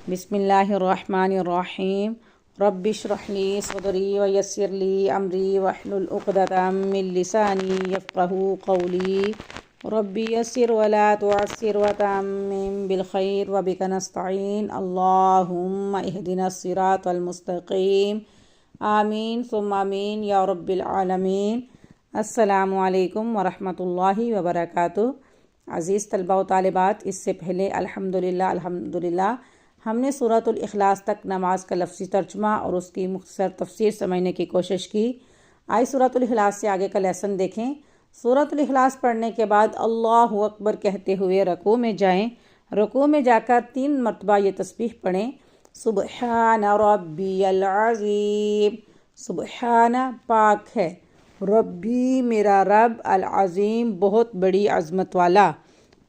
بسم اللہ الرحمن الرحیم رب اشرح لی صدری ویسر لی امری واحلل عقدۃ من لسانی یفقہوا قولی رب یسر ولا تعسر وتمم بالخیر وبک نستعین اللہم اہدنا الصراط المستقیم آمین ثم آمین یا رب العالمین۔ السلام علیکم ورحمۃ اللہ وبرکاتہ۔ عزیز طلباء و طالبات، اس سے پہلے الحمدللہ ہم نے سورۃ الاخلاص تک نماز کا لفظی ترجمہ اور اس کی مختصر تفسیر سمجھنے کی کوشش کی۔ آئے سورۃ الاخلاص سے آگے کا لیسن دیکھیں۔ سورۃ الاخلاص پڑھنے کے بعد اللہ اکبر کہتے ہوئے رکوع میں جائیں۔ رکوع میں جا کر 3 مرتبہ یہ تسبیح پڑھیں، سبحان ربی العظیم۔ سبحان پاک ہے، ربی میرا رب، العظیم بہت بڑی عظمت والا،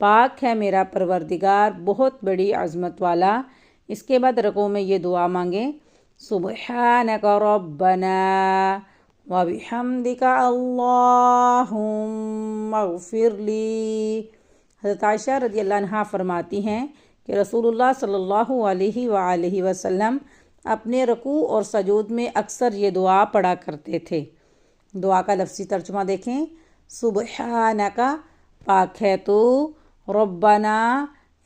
پاک ہے میرا پروردگار بہت بڑی عظمت والا۔ اس کے بعد رکوع میں یہ دعا مانگیں، سبحانک ربنا وبحمدک اللہم اغفر لی۔ حضرت عائشہ رضی اللہ عنہا فرماتی ہیں کہ رسول اللہ صلی اللہ علیہ وآلہ وسلم اپنے رکوع اور سجود میں اکثر یہ دعا پڑھا کرتے تھے۔ دعا کا لفظی ترجمہ دیکھیں، سبحانک پاک ہے تو، ربنا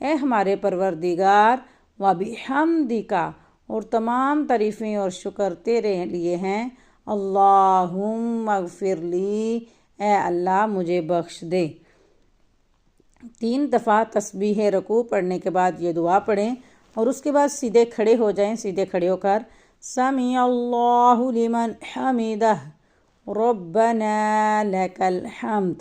اے ہمارے پروردگار، وبحمدک اور تمام تعریفیں اور شکر تیرے لیے ہیں، اللہم اغفر لی اے اللہ مجھے بخش دے۔ 3 دفعہ تسبیح رکوع پڑھنے کے بعد یہ دعا پڑھیں اور اس کے بعد سیدھے کھڑے ہو جائیں۔ سیدھے کھڑے ہو کر سمیع اللہ لمن حمدہ ربنا لک الحمد۔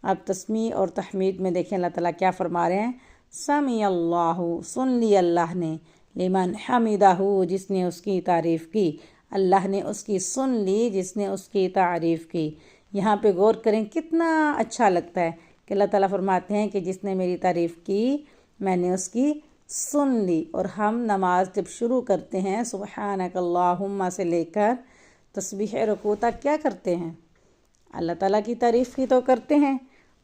اب تسمیع اور تحمید میں دیکھیں اللہ تعالیٰ کیا فرما رہے ہیں، سمیع اللہ سن لی اللہ نے، لمن حمدہ جس نے اس کی تعریف کی، اللہ نے اس کی سن لی جس نے اس کی تعریف کی۔ یہاں پہ غور کریں کتنا اچھا لگتا ہے کہ اللہ تعالیٰ فرماتے ہیں کہ جس نے میری تعریف کی میں نے اس کی سن لی۔ اور ہم نماز جب شروع کرتے ہیں سبحانک اللہم سے لے کر تسبیح رکوع تک کیا کرتے ہیں، اللہ تعالیٰ کی تعریف کی تو کرتے ہیں،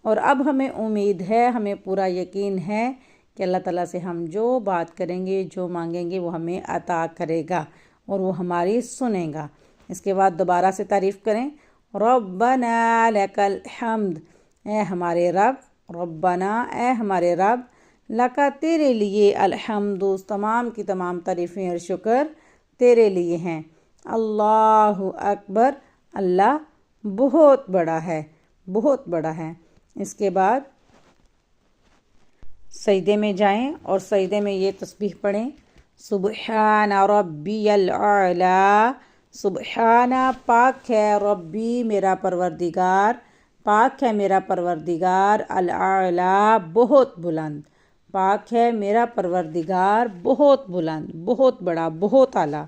اور اب ہمیں امید ہے، ہمیں پورا یقین ہے کہ اللہ تعالیٰ سے ہم جو بات کریں گے، جو مانگیں گے وہ ہمیں عطا کرے گا اور وہ ہماری سنے گا۔ اس کے بعد دوبارہ سے تعریف کریں، ربنا لک الحمد اے ہمارے رب، ربنا اے ہمارے رب، لکا تیرے لیے، الحمد تمام کی تمام تعریفیں اور شکر تیرے لیے ہیں، اللہ اکبر اللہ بہت بڑا ہے، بہت بڑا ہے۔ اس کے بعد سجدے میں جائیں اور سجدے میں یہ تسبیح پڑھیں، سبحان ربی العلی۔ سبحان پاک ہے، ربی میرا پروردگار، پاک ہے میرا پروردگار، العلی بہت بلند، پاک ہے میرا پروردگار بہت بلند، بہت بڑا، بہت اعلیٰ۔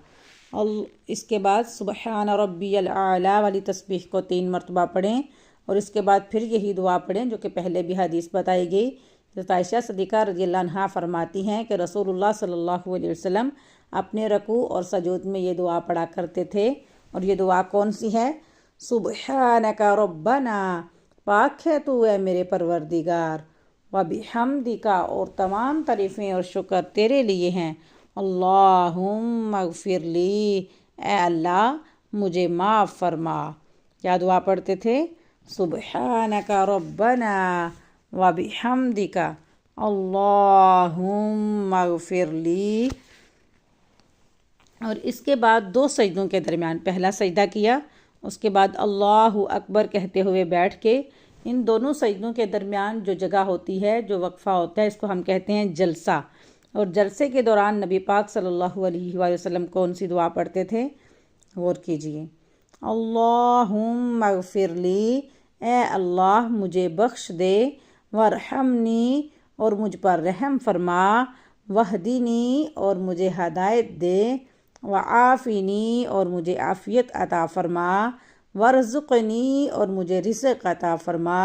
اس کے بعد سبحان ربی العلی والی تسبیح کو 3 مرتبہ پڑھیں اور اس کے بعد پھر یہی دعا پڑھیں جو کہ پہلے بھی حدیث بتائی گئی۔ حضرت عائشہ صدیقہ رضی اللہ عنہا فرماتی ہیں کہ رسول اللہ صلی اللہ علیہ وسلم اپنے رکوع اور سجود میں یہ دعا پڑھا کرتے تھے، اور یہ دعا کون سی ہے، سبحانک ربنا پاک ہے تو اے میرے پروردگار، وبحمدک اور تمام تعریفیں اور شکر تیرے لیے ہیں، اللہم اغفر لی اے اللہ مجھے معاف فرما۔ کیا دعا پڑھتے تھے، سبحانک ربنا وبحمدک اللہم اغفر لی۔ اور اس کے بعد 2 سجدوں کے درمیان پہلا سجدہ کیا، اس کے بعد اللہ اکبر کہتے ہوئے بیٹھ کے، ان دونوں سجدوں کے درمیان جو جگہ ہوتی ہے، جو وقفہ ہوتا ہے، اس کو ہم کہتے ہیں جلسہ۔ اور جلسے کے دوران نبی پاک صلی اللہ علیہ وآلہ وسلم کون سی دعا پڑھتے تھے، غور کیجئے، اللہم اغفر لی اے اللہ مجھے بخش دے، ورحمنی اور مجھ پر رحم فرما، وہدنی اور مجھے ہدایت دے، وعافنی اور مجھے عافیت عطا فرما، ورزقنی اور مجھے رزق عطا فرما،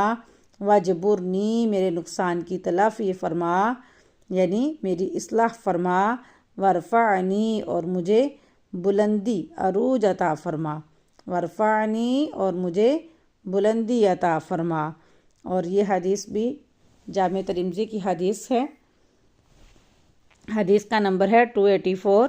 وجبرنی میرے نقصان کی تلافی فرما، یعنی میری اصلاح فرما، ورفعنی اور مجھے بلندی عروج عطا فرما، ورفعنی اور مجھے بلندی عطا فرما۔ اور یہ حدیث بھی جامع ترمذی کی حدیث ہے۔ حدیث کا نمبر ہے 284،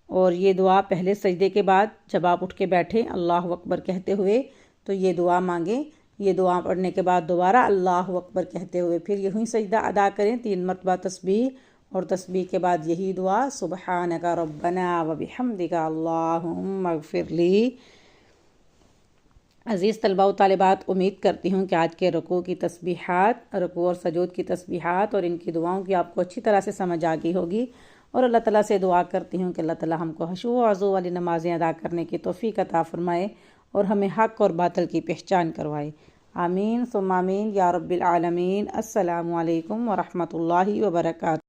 اور یہ دعا پہلے سجدے کے بعد جب آپ اٹھ کے بیٹھیں اللہ اکبر کہتے ہوئے تو یہ دعا مانگیں۔ یہ دعا پڑھنے کے بعد دوبارہ اللہ اکبر کہتے ہوئے پھر یہی سجدہ ادا کریں 3 مرتبہ تسبیح، اور تسبیح کے بعد یہی دعا سبحانک ربنا وبحمدک اللہم اغفر لی۔ عزیز طلباء و طالبات، امید کرتی ہوں کہ آج کے رکوع کی تسبیحات، رکوع اور سجود کی تسبیحات اور ان کی دعاؤں کی آپ کو اچھی طرح سے سمجھ آ گئی ہوگی، اور اللہ تعالیٰ سے دعا کرتی ہوں کہ اللہ تعالیٰ ہم کو خشوع و خضوع والی نمازیں ادا کرنے کی توفیق عطا فرمائے اور ہمیں حق اور باطل کی پہچان کروائے۔ آمین ثم آمین یا رب العالمین۔ السلام علیکم ورحمۃ اللہ وبرکاتہ۔